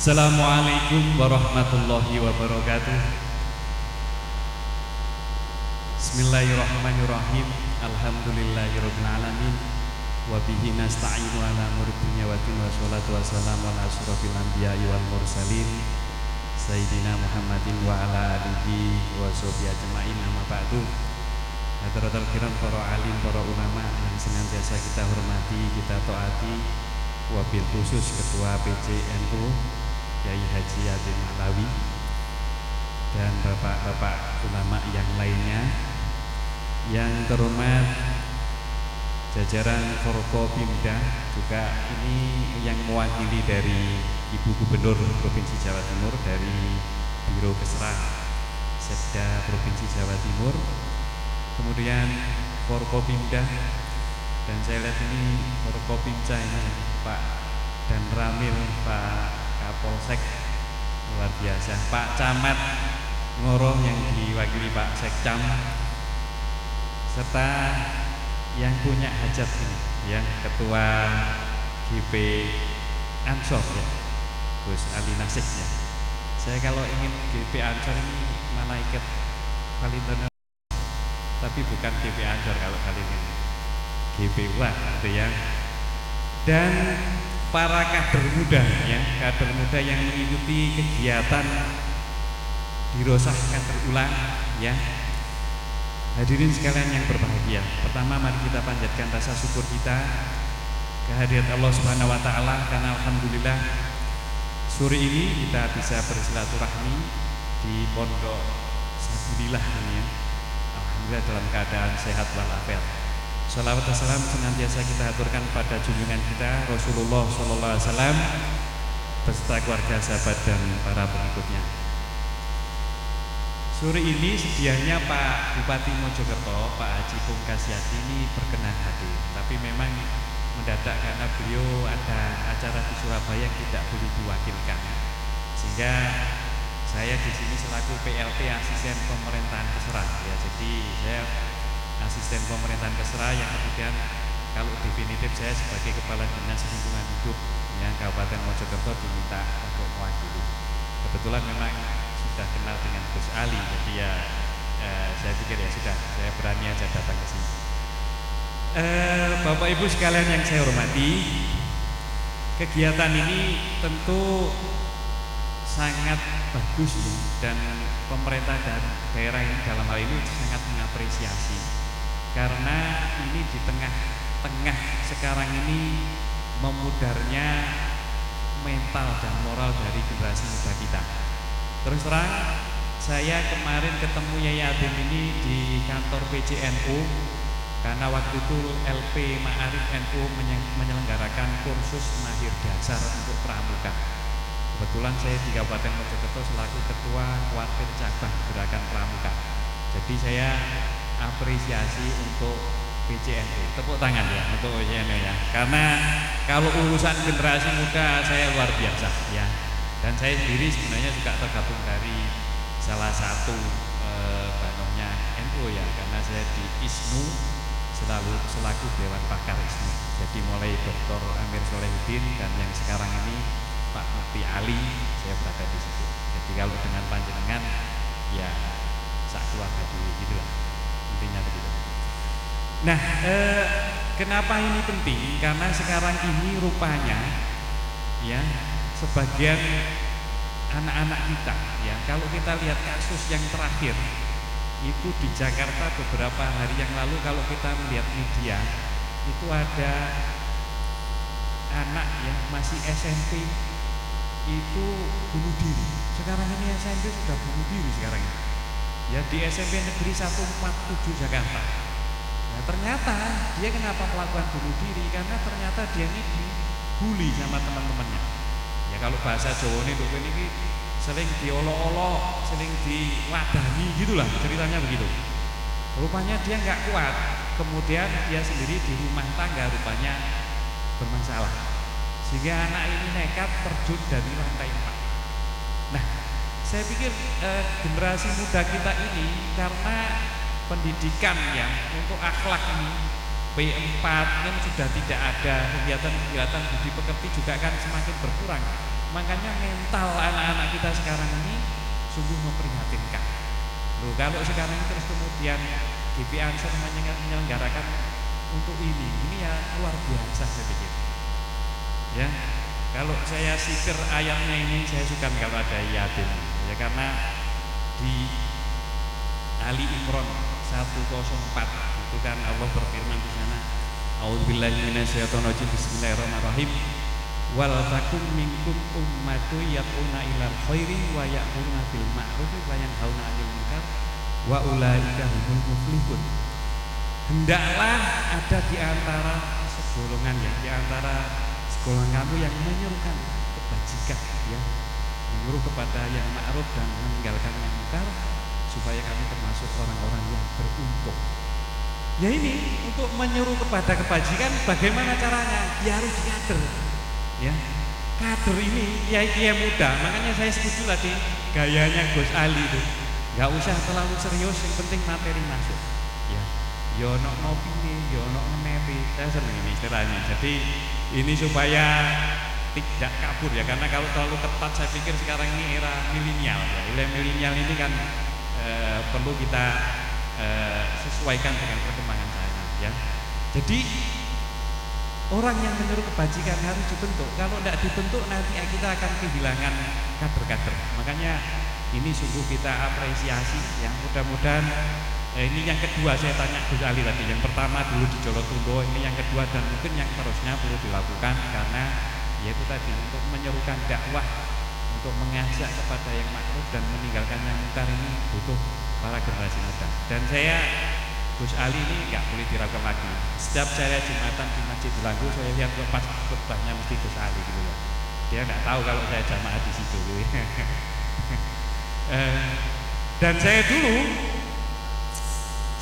Assalamualaikum warahmatullahi wabarakatuh. Bismillahirrahmanirrahim. Alhamdulillahirabbil alamin. Wa bihi nasta'inu ala umuri dunya wa din, wa sholatu wassalamu ala asyrofil anbiya'i wal mursalin Sayyidina Muhammadin wa ala alihi wa sahbihi ajma'in, amma ba'du. Hadratul kiram, para alim, para ulama yang senantiasa kita hormati, kita taati, wabil khusus Ketua PCNU Kyai Haji Yadin Alawi dan bapak-bapak ulama yang lainnya, yang terhormat jajaran Forkopimda, juga ini yang mewakili dari Ibu Gubernur Provinsi Jawa Timur dari Biro Kesra Setda Provinsi Jawa Timur, kemudian Forkopimda, dan saya lihat ini Forkopimca ini Pak dan Ramil, Pak Kapolsek, luar biasa, Pak Camat Ngoro yang diwakili Pak Sekcam, serta yang punya hajat ini ya, Ketua GP Ansor ya, Gus Ali Nasik ya. Saya kalau ingin GP Ansor ini malaikat Valentino, tapi bukan GP Ansor kalau kali ini GP UA gitu ya. Dan para kader muda ya, kader muda yang mengikuti kegiatan dirosahkan berulang ya. Hadirin sekalian yang berbahagia, pertama mari kita panjatkan rasa syukur kita kehadirat Allah Subhanahu wa taala, karena alhamdulillah sore ini kita bisa bersilaturahmi di Pondok Sabunillah ini ya. Alhamdulillah dalam keadaan sehat walafiat. Salawat dan salam senantiasa kita aturkan pada junjungan kita Rasulullah SAW beserta keluarga, sahabat dan para pengikutnya. Sore ini sedianya Pak Bupati Mojokerto, Pak Haji Pungkasyadi ini berkenan hadir, tapi memang mendadak karena beliau ada acara di Surabaya yang tidak boleh diwakilkan, sehingga saya di sini selaku PLT asisten pemerintahan Kesra ya. Jadi saya asisten pemerintahan Kesra yang kemudian kalau definitif saya sebagai kepala dinas lingkungan hidup yang Kabupaten Mojokerto diminta untuk mewakili. Kebetulan memang sudah kenal dengan Gus Ali, jadi ya saya pikir ya sudah, saya berani aja datang ke sini. Bapak Ibu sekalian yang saya hormati, kegiatan ini tentu sangat bagus ya, dan pemerintah dan daerah ini dalam hal ini sangat mengapresiasi, karena ini di tengah-tengah sekarang ini memudarnya mental dan moral dari generasi muda kita. Terus terang, saya kemarin ketemu Yai Adem ini di kantor PCNU, karena waktu itu LP Ma'arif NU menyelenggarakan kursus mahir dasar untuk pramuka. Kebetulan saya di Kabupaten Mojokerto selaku Ketua Wakil Cabang Gerakan Pramuka. Jadi saya apresiasi untuk PCNU, tepuk tangan ya untuk PCNU ya, karena kalau urusan generasi muda saya luar biasa ya. Dan saya sendiri sebenarnya juga tergabung dari salah satu banomnya NU ya, karena saya di ISNU selaku Dewan Pakar ISNU. Jadi mulai Dr. Amir Solehuddin dan yang sekarang ini Pak Mufti Ali, saya berada di situ. Jadi kalau dengan panjenengan ya sak keluarga gitu lah, intinya begitu. Nah, kenapa ini penting? Karena sekarang ini rupanya ya, sebagian anak-anak kita ya, kalau kita lihat kasus yang terakhir itu di Jakarta beberapa hari yang lalu, kalau kita melihat media itu ada anak yang masih SMP itu bunuh diri. Sekarang ini SMP sudah bunuh diri sekarang ini ya, di SMP Negeri 147 Jakarta. Nah, ternyata dia kenapa melakukan bunuh diri? Karena ternyata dia ini dibully sama teman-temannya. Ya kalau bahasa Jawa ini sering diolok-olok, sering diwadahi gitulah ceritanya begitu. Rupanya dia nggak kuat, kemudian dia sendiri di rumah tangga rupanya bermasalah, sehingga anak ini nekat terjun dari lantai 4. Nah, saya pikir generasi muda kita ini karena pendidikan ya untuk akhlak ini P4 kan sudah tidak ada, kegiatan-kegiatan budi pekerti juga kan semakin berkurang. Makanya mental anak-anak kita sekarang ini sungguh memprihatinkan. Loh, kalau sekarang terus kemudian GP Ansor menyelenggarakan untuk ini ya luar biasa saya pikir. Ya, kalau saya sikir ayatnya ini saya suka kalau ada yatim. Ya karena di Ali Imran 104 itu kan Allah berfirman di sana, A'udzubillahi minasyaitonirrajim, bismillahirrahmanirrahim. Wal takum minkum ummatu yad'una ilal khairi wa ya'muruna bil ma'rufi wa yanhauna 'anil munkar wa ulaika humul muflihun. Hendaklah ada di antara segolongan di antara segolongan kamu yang menyuruhkan kebajikan ya, menyuruh kepada yang ma'ruf dan meninggalkan yang munkar supaya kami termasuk orang-orang yang beruntung. Ya ini untuk menyuruh kepada kebajikan bagaimana caranya? Ya harus dikader. Ya, kader ini kiai-kiai muda, makanya saya setuju tadi gayanya Gus Ali itu, nggak usah terlalu serius, yang penting materi masuk. Ya, yono ngopi nih, yono ngenepi, saya seneng ini istilahnya. Jadi ini supaya tidak kabur ya, karena kalau terlalu ketat saya pikir sekarang ini era milenial ya, era milenial ini kan perlu kita sesuaikan dengan perkembangan zaman ya. Jadi orang yang menyuruh kebajikan harus dibentuk. Kalau tidak dibentuk nanti kita akan kehilangan kader-kader. Makanya ini sungguh kita apresiasi ya. Mudah-mudahan ini yang kedua saya tanya Gus Ali tadi. Yang pertama dulu di Jolotundo, ini yang kedua dan mungkin yang terusnya perlu dilakukan karena yaitu tadi untuk menyerukan dakwah, untuk mengajak kepada yang ma'ruf dan meninggalkan yang munkar ini butuh para generasi muda. Dan saya Gus Ali ini nggak boleh diragukan lagi. Setiap saya Jumatan di Masjid Delanggu, saya lihat pas khutbahnya mesti Gus Ali gitu ya. Dia nggak tahu kalau saya jamaah di situ. Gitu. Dan saya dulu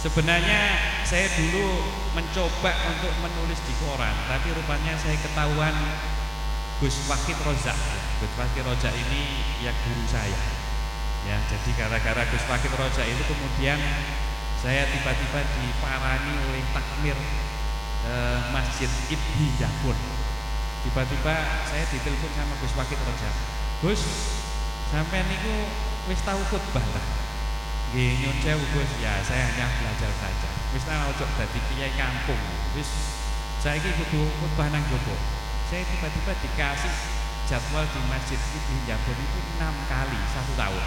sebenarnya mencoba untuk menulis di koran, tapi rupanya saya ketahuan Gus Wahid Rozak. Gus Wahid Rozak ini ya guru saya. Ya, jadi gara-gara Gus Wahid Rozak itu kemudian saya tiba-tiba diparani oleh takmir Masjid Ibni Jabun. Tiba-tiba saya ditelepon sama Gus Wahid Rozak. Gus, sampai niku wis tahu khutbah lah. Nggih nyun sewu Gus, ya saya hanya belajar saja. Wis tahu ojo dadi kiai kampung. Wis saiki kudu khutbah nang jowo. Saya tiba-tiba dikasih jadwal di Masjid Ibni Jabun itu 6 kali 1 tahun.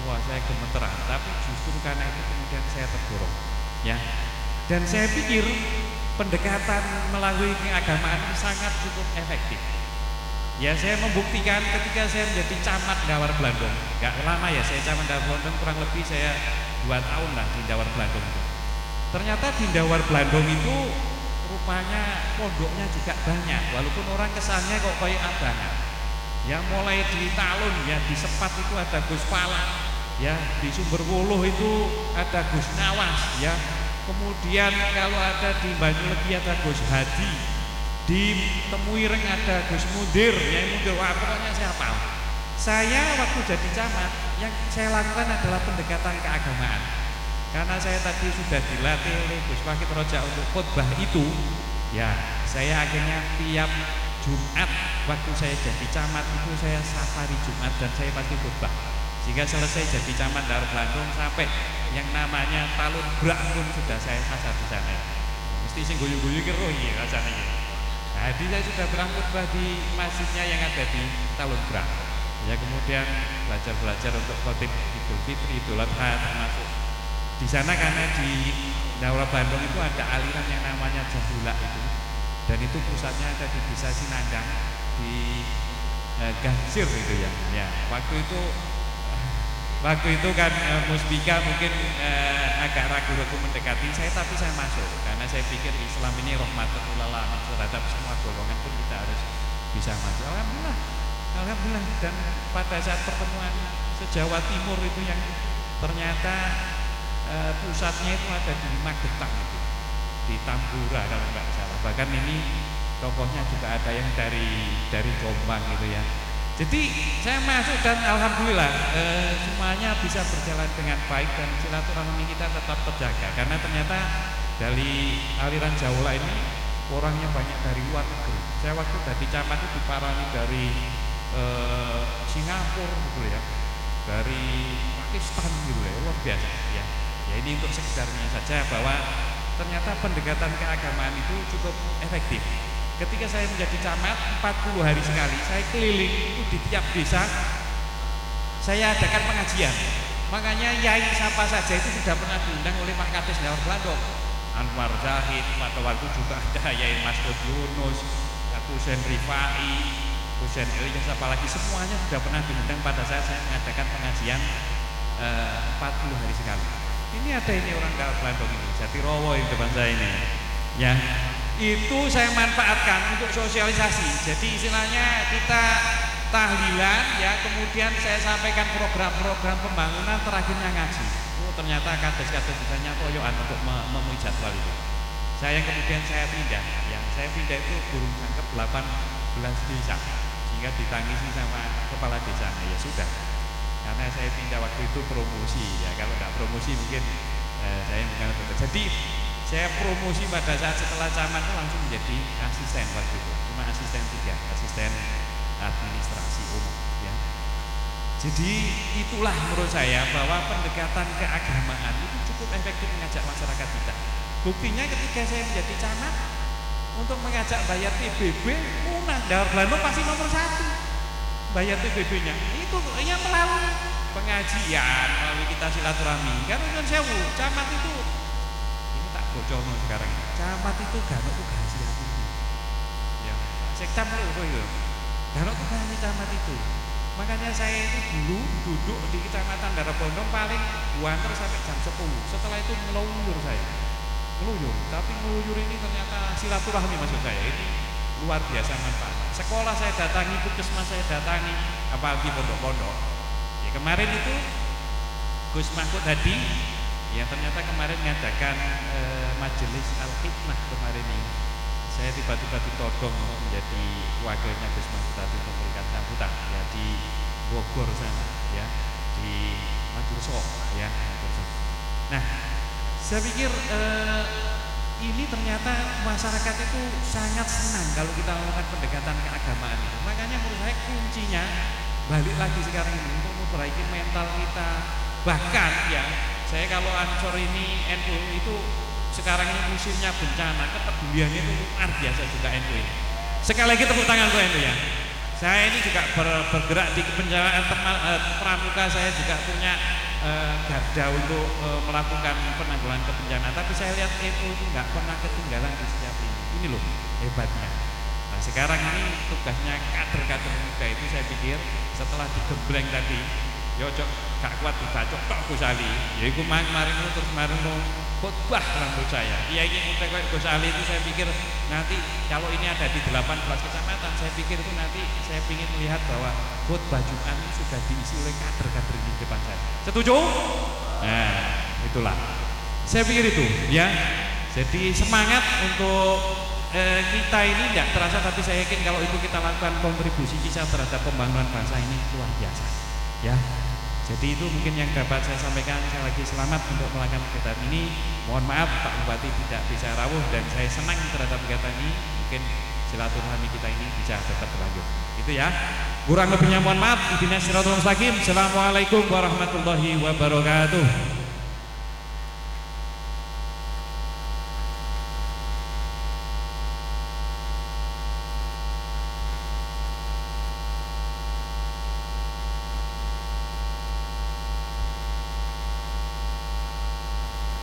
Wah, saya gemeteran, tapi justru karena itu kemudian saya terdorong ya. Dan saya pikir pendekatan melalui keagamaan sangat cukup efektif. Ya, saya membuktikan ketika saya menjadi camat Dawar Blandong. Gak lama ya saya camat Dawar Blandong, kurang lebih saya 2 tahun lah di Dawar Blandong itu. Ternyata di Dawar Blandong itu rupanya pondoknya juga banyak, walaupun orang kesannya kok kayak abangan. Ya, mulai di Talun ya, di Sepat itu ada Gus Palak. Ya, di Sumberwuluh itu ada Gus Nawas ya. Kemudian kalau ada di Banyulegi ada Gus Hadi. Di Temuireng ada Gus Mudir, ya Mudir. Wah, pokoknya saya hafal. Saya waktu jadi camat yang saya lakukan adalah pendekatan keagamaan. Karena saya tadi sudah dilatih oleh Gus Wahid Rozak untuk khutbah itu, ya saya akhirnya tiap Jumat waktu saya jadi camat itu saya safari Jumat dan saya pasti khutbah. Jika selesai jadi camat Dawar Blandong sampai yang namanya Talun Brak pun sudah saya hasad di sana. Mesti sing guyu-guyu ki roh iki rasane iki. Jadi saya sudah pernah khutbah di masjidnya yang ada di Talun Brak. Ya kemudian belajar untuk khotib Idul Fitri, Idul Adha termasuk di sana karena di Dawar Blandong itu ada aliran yang namanya Jahula itu. Dan itu pusatnya ada di Desa Sinandang di Gansir itu ya. Ya, waktu itu kan Musbika mungkin agak ragu-ragu mendekati saya, tapi saya masuk karena saya pikir Islam ini rahmatul lil alamin, terhadap semua golongan pun kita harus bisa masuk. Alhamdulillah. Dan pada saat pertemuan se-Jawa Timur itu yang ternyata pusatnya itu ada di Magetan itu, di Tambora kalau nggak salah. Bahkan ini tokohnya juga ada yang dari Jombang gitu ya. Jadi saya masuk dan alhamdulillah semuanya bisa berjalan dengan baik dan silaturahmi kita tetap terjaga karena ternyata dari aliran Jawa ini orangnya banyak dari luar negeri. Saya waktu dari camat itu diparani dari Singapura gitu ya, dari Pakistan gitu ya, luar biasa ya. Ya ini untuk sekedarnya saja bahwa ternyata pendekatan keagamaan itu cukup efektif. Ketika saya menjadi camat 40 hari sekali saya keliling itu di tiap desa saya adakan pengajian. Makanya yai siapa saja itu sudah pernah diundang oleh Pak Kades Dawar Blandok, Anwar Zahid, pada waktu juga ada Yai Masud Yunus, Husain Rifai, Husain Ilyas, apalagi semuanya sudah pernah diundang pada saat saya mengadakan pengajian 40 hari sekali. Ini ada ini orang Dawar Blandok ini, Jatirowo yang depan saya ini, ya itu saya manfaatkan untuk sosialisasi. Jadi istilahnya kita tahlilan ya, kemudian saya sampaikan program-program pembangunan, terakhirnya ngaji. Oh ternyata kades-kades bisanya toyoan untuk memenuhi jadwal itu. Saya kemudian saya pindah ya, saya pindah itu burung jangkep 18 desa sehingga ditangisi sama kepala desa. Nah, ya sudah, karena saya pindah waktu itu promosi ya, kalau nggak promosi mungkin saya bukan tetap. Jadi saya promosi pada saat setelah camat itu langsung menjadi asisten waktu itu, cuma asisten 3, asisten administrasi umum ya. Jadi itulah menurut saya bahwa pendekatan keagamaan itu cukup efektif mengajak masyarakat kita. Buktinya ketika saya menjadi camat, untuk mengajak bayar PBB punah, Dawar Blandok pasti nomor 1 bayar PBB-nya. Itu yang melalui pengajian, melalui kita silaturahmi. Karena kan sewu, camat itu ini tak bocorno sekarang. Camat itu gak ono tugas ya. Ya, sekcam itu. Garuk tukang camat itu. Makanya saya itu dulu duduk di Kecamatan Darabondong paling buanter sampai jam 10. Setelah itu ngeluyur saya. Ngeluyur, tapi ngeluyur ini ternyata silaturahmi maksud saya. Ini luar biasa manfaat. Sekolah saya datangi, puskesmas saya datangi, apalagi pondok-pondok. Ya kemarin itu Gus Mahfud Hadi yang ternyata kemarin mengadakan majelis Al-Hikmah kemarin ini. Saya tiba-tiba ditodong untuk menjadi wakilnya Gus Mahfud Hadi untuk memberikan sambutan ya di Bogor sana ya, di Madurso ya, Madurso. Nah, saya pikir ini ternyata masyarakat itu sangat senang kalau kita melakukan pendekatan keagamaan itu. Makanya menurut saya kuncinya balik lagi sekarang ini untuk memperbaiki mental kita. Bahkan ya, saya kalau Ansor ini NU itu sekarang ini musimnya bencana, kepeduliannya itu luar biasa juga NU ini. Sekali lagi tepuk tangan untuk NU ya. Saya ini juga bergerak di kebencanaan pramuka, saya juga punya garda untuk melakukan penanggulangan kebencanaan. Tapi saya lihat NU itu nggak pernah ketinggalan di setiap ini. Ini loh hebatnya. Nah sekarang ini tugasnya kader-kader muda itu saya pikir setelah digembleng tadi, yocok gak kuat dibacok tok Gus Ali. Ya iku kemarin terus kemarin khotbah menurut saya. Iya ini muda kayak Gus Ali itu saya pikir nanti kalau ini ada di 18 kecamatan, saya pikir itu nanti saya ingin melihat bahwa khotbah Jumat ini sudah diisi oleh kader-kader di depan saya. Setuju? Nah, itulah. Saya pikir itu ya. Jadi semangat untuk kita ini tidak terasa, tapi saya yakin kalau itu kita lakukan kontribusi kita terhadap pembangunan bangsa ini luar biasa ya. Jadi itu mungkin yang dapat saya sampaikan. Saya lagi selamat untuk melakukan kegiatan ini. Mohon maaf Pak Bupati tidak bisa rawuh, dan saya senang terhadap kegiatan ini. Mungkin silaturahmi kita ini bisa tetap berlanjut. Itu ya. Kurang lebihnya mohon maaf. Ihdinas siratal mustaqim. Assalamualaikum warahmatullahi wabarakatuh.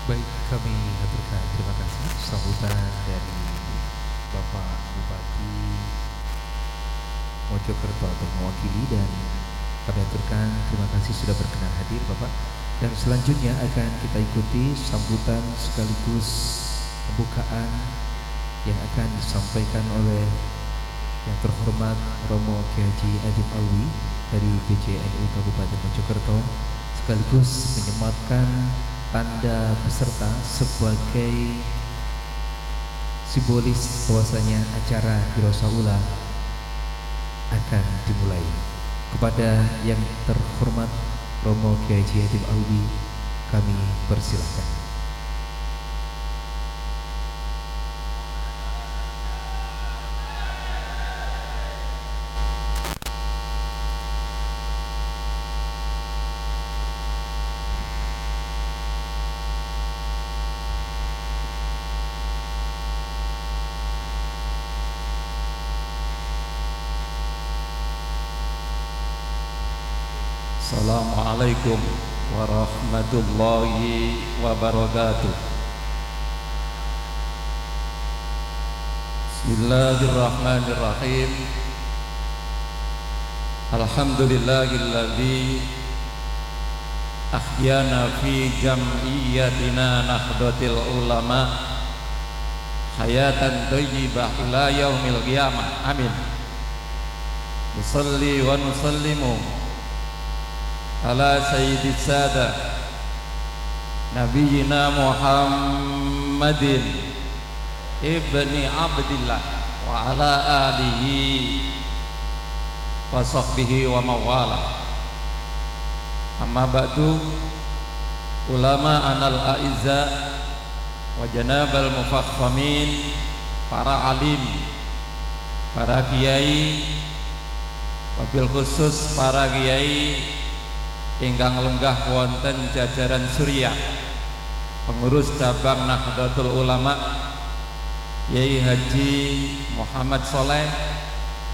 Baik, kami haturkan terima kasih sambutan dari Bapak Bupati Mojokerto atau mewakili, dan kami haturkan terima kasih sudah berkenan hadir Bapak. Dan selanjutnya akan kita ikuti sambutan sekaligus pembukaan yang akan disampaikan oleh yang terhormat Romo Kiai Haji Adib Alwi dari PJNU Kabupaten Mojokerto, sekaligus menyematkan tanda peserta sebagai simbolis bahwasanya acara Hirosaula akan dimulai. Kepada yang terhormat Romo Kiai Haji Adib Alwi, kami persilahkan. Assalamualaikum warahmatullahi wabarakatuh. Bismillahirrahmanirrahim. Alhamdulillahilladzi ahyana fi jam'iyyatina Nahdlatul Ulama hayatan thayyibah ila yaumil qiyamah. Amin. Nusalli wa nusallimu ala sayyidis sada nabiyyina Muhammadin ibni Abdillah wa ala alihi wa sahbihi wa mawala. Amma ba'du, ulama anal a'izza wa janabal mufakhamin, para alim, para kiai, wabil khusus para kiai ingkang lenggah wonten jajaran Suriah, pengurus cabang Nahdlatul Ulama, Yai Haji Muhammad Soleh,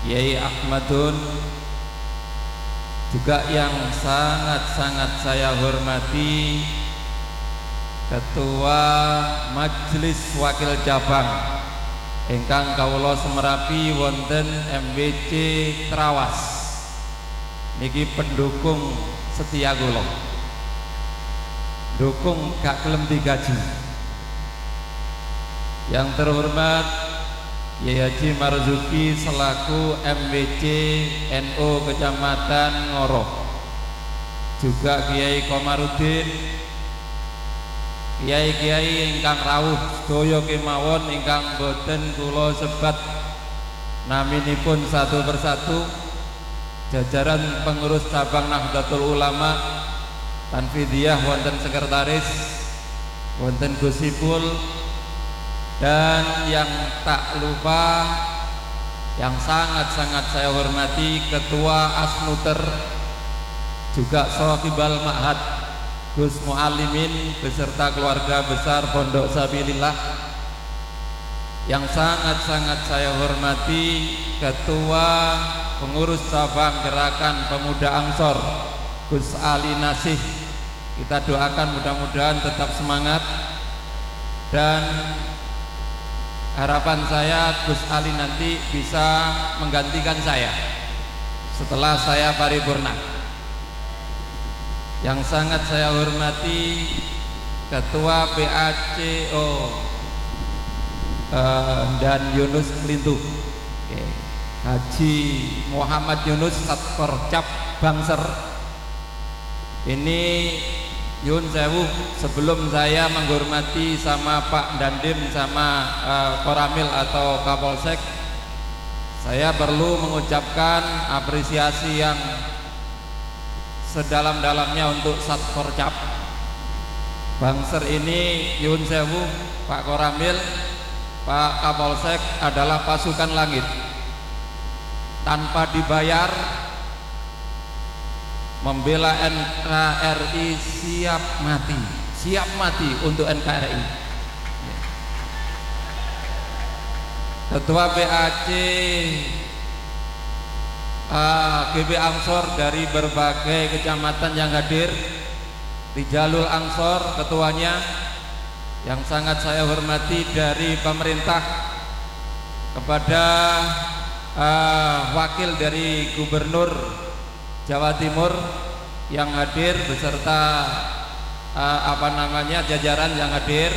Yai Ahmadun, juga yang sangat-sangat saya hormati Ketua Majelis Wakil Cabang ingkang kawula semerapi wonten MWC Trawas, niki pendukung setia kula, dukung gak kelem digaji. Yang terhormat Yai Haji Marzuki selaku MWC NU Kecamatan Ngoro, juga Kiai Komarudin, kiai-kiai ingkang rawuh sedaya kemawon ingkang boten kula sebat naminipun satu persatu, jajaran pengurus cabang Nahdlatul Ulama, Tanfidiyah wonten sekretaris, wonten Gusipul, dan yang tak lupa yang sangat-sangat saya hormati Ketua Asnuter, juga Sohibal Ma'had Gus Mu'alimin beserta keluarga besar Pondok Sabilillah. Yang sangat-sangat saya hormati Ketua Pengurus Cabang Gerakan Pemuda Ansor Gus Ali Nasih. Kita doakan mudah-mudahan tetap semangat, dan harapan saya Gus Ali nanti bisa menggantikan saya setelah saya paripurna. Yang sangat saya hormati Ketua PACO dan Yunus Klintu, Haji Muhammad Yunus Satkorcap Bangser. Ini Yun Sewu, sebelum saya menghormati sama Pak Dandim sama Koramil atau Kapolsek, saya perlu mengucapkan apresiasi yang sedalam-dalamnya untuk Satkorcap Bangser ini. Yun Sewu, Pak Koramil, Pak Kapolsek adalah pasukan langit, tanpa dibayar membela NKRI, siap mati untuk NKRI. Ketua PAC GB Ansor dari berbagai kecamatan yang hadir, Rijalul Ansor ketuanya. Yang sangat saya hormati dari pemerintah, kepada wakil dari Gubernur Jawa Timur yang hadir beserta jajaran yang hadir,